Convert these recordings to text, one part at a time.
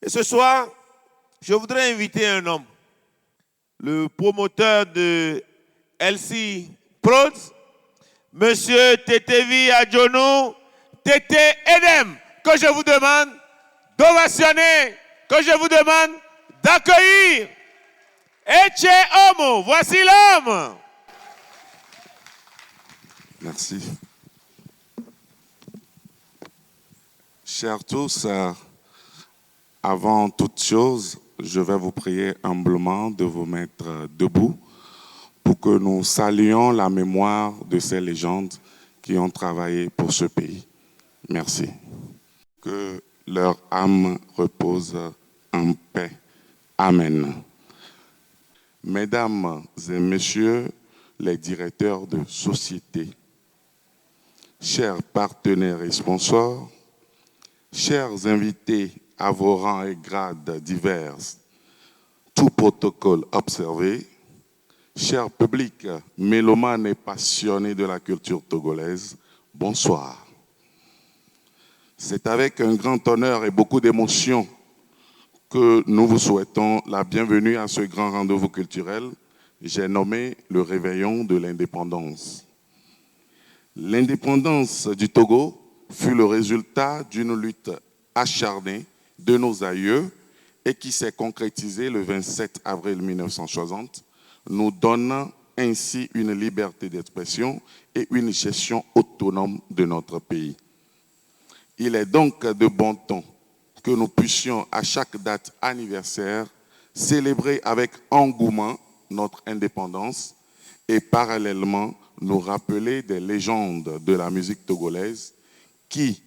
Et ce soir, je voudrais inviter un homme, le promoteur de LC Prods, Monsieur Tetevi Adjono, Tété Edem, que je vous demande d'ovationner, que je vous demande d'accueillir. Eche Homo, voici l'homme. Merci. Chers tous, avant toute chose, je vais vous prier humblement de vous mettre debout pour que nous saluions la mémoire de ces légendes qui ont travaillé pour ce pays. Merci. Que leur âme repose en paix. Amen. Mesdames et messieurs les directeurs de société, chers partenaires et sponsors, chers invités à vos rangs et grades divers, tout protocole observé, cher public mélomane et passionné de la culture togolaise, bonsoir. C'est avec un grand honneur et beaucoup d'émotion que nous vous souhaitons la bienvenue à ce grand rendez-vous culturel. J'ai nommé le réveillon de l'indépendance. L'indépendance du Togo fut le résultat d'une lutte acharnée de nos aïeux et qui s'est concrétisée le 27 avril 1960, nous donnant ainsi une liberté d'expression et une gestion autonome de notre pays. Il est donc de bon ton que nous puissions à chaque date anniversaire célébrer avec engouement notre indépendance et parallèlement nous rappeler des légendes de la musique togolaise qui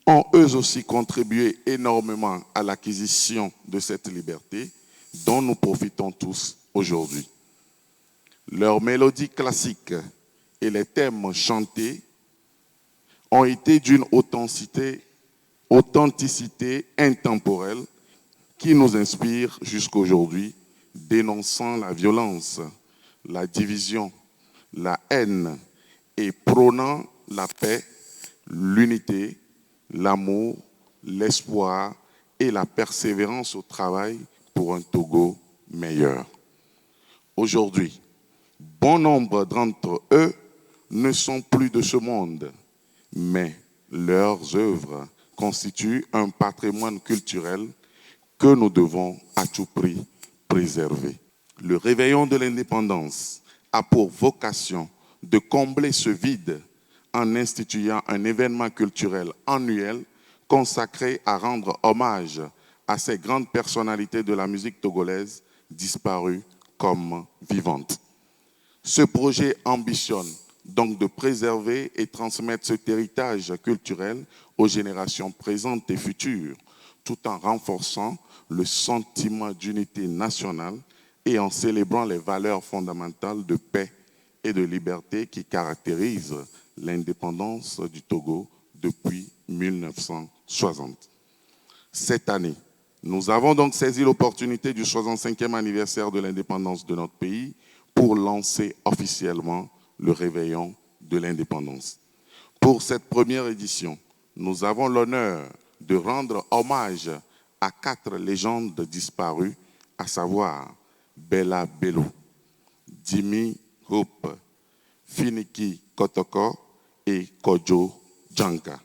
ont eux aussi contribué énormément à l'acquisition de cette liberté dont nous profitons tous aujourd'hui. Leurs mélodies classiques et les thèmes chantés ont été d'une authenticité intemporelle qui nous inspire jusqu'aujourd'hui, dénonçant la violence, la division, la haine et prônant la paix, l'unité, l'amour, l'espoir et la persévérance au travail pour un Togo meilleur. Aujourd'hui, bon nombre d'entre eux ne sont plus de ce monde, mais leurs œuvres constituent un patrimoine culturel que nous devons à tout prix préserver. Le réveillon de l'indépendance a pour vocation de combler ce vide en instituant un événement culturel annuel consacré à rendre hommage à ces grandes personnalités de la musique togolaise disparues comme vivantes. Ce projet ambitionne donc de préserver et transmettre cet héritage culturel aux générations présentes et futures, tout en renforçant le sentiment d'unité nationale et en célébrant les valeurs fondamentales de paix et de liberté qui caractérisent l'indépendance du Togo depuis 1960. Cette année, nous avons donc saisi l'opportunité du 65e anniversaire de l'indépendance de notre pays pour lancer officiellement le réveillon de l'indépendance. Pour cette première édition, nous avons l'honneur de rendre hommage à 4 légendes disparues, à savoir Bella Bello, Jimmy Hope, Finiki Kotoko et Kojo Djanka.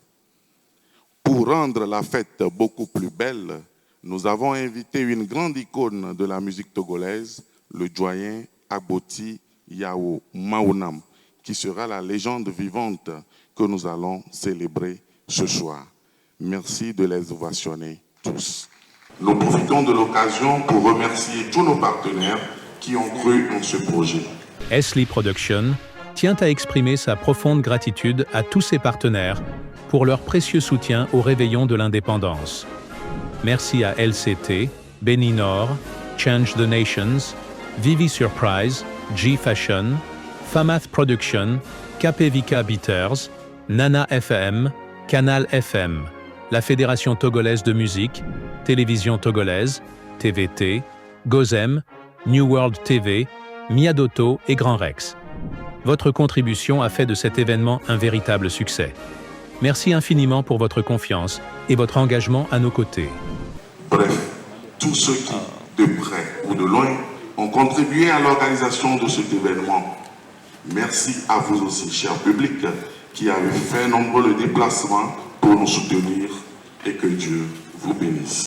Pour rendre la fête beaucoup plus belle, nous avons invité une grande icône de la musique togolaise, le doyen Agboti Yao Maounam, qui sera la légende vivante que nous allons célébrer ce soir. Merci de les ovationner tous. Nous profitons de l'occasion pour remercier tous nos partenaires qui ont cru en ce projet. Esli Production tient à exprimer sa profonde gratitude à tous ses partenaires pour leur précieux soutien au réveillon de l'indépendance. Merci à LCT, Beninor, Change the Nations, Vivi Surprise, G-Fashion, Famath Production, KPVK Beaters, Nana FM, Canal FM, la Fédération togolaise de musique, Télévision togolaise, TVT, Gozem, New World TV, Miadoto et Grand Rex. Votre contribution a fait de cet événement un véritable succès. Merci infiniment pour votre confiance et votre engagement à nos côtés. Bref, tous ceux qui, de près ou de loin, ont contribué à l'organisation de cet événement. Merci à vous aussi, cher public, qui avez fait nombreux le déplacement pour nous soutenir et que Dieu vous bénisse.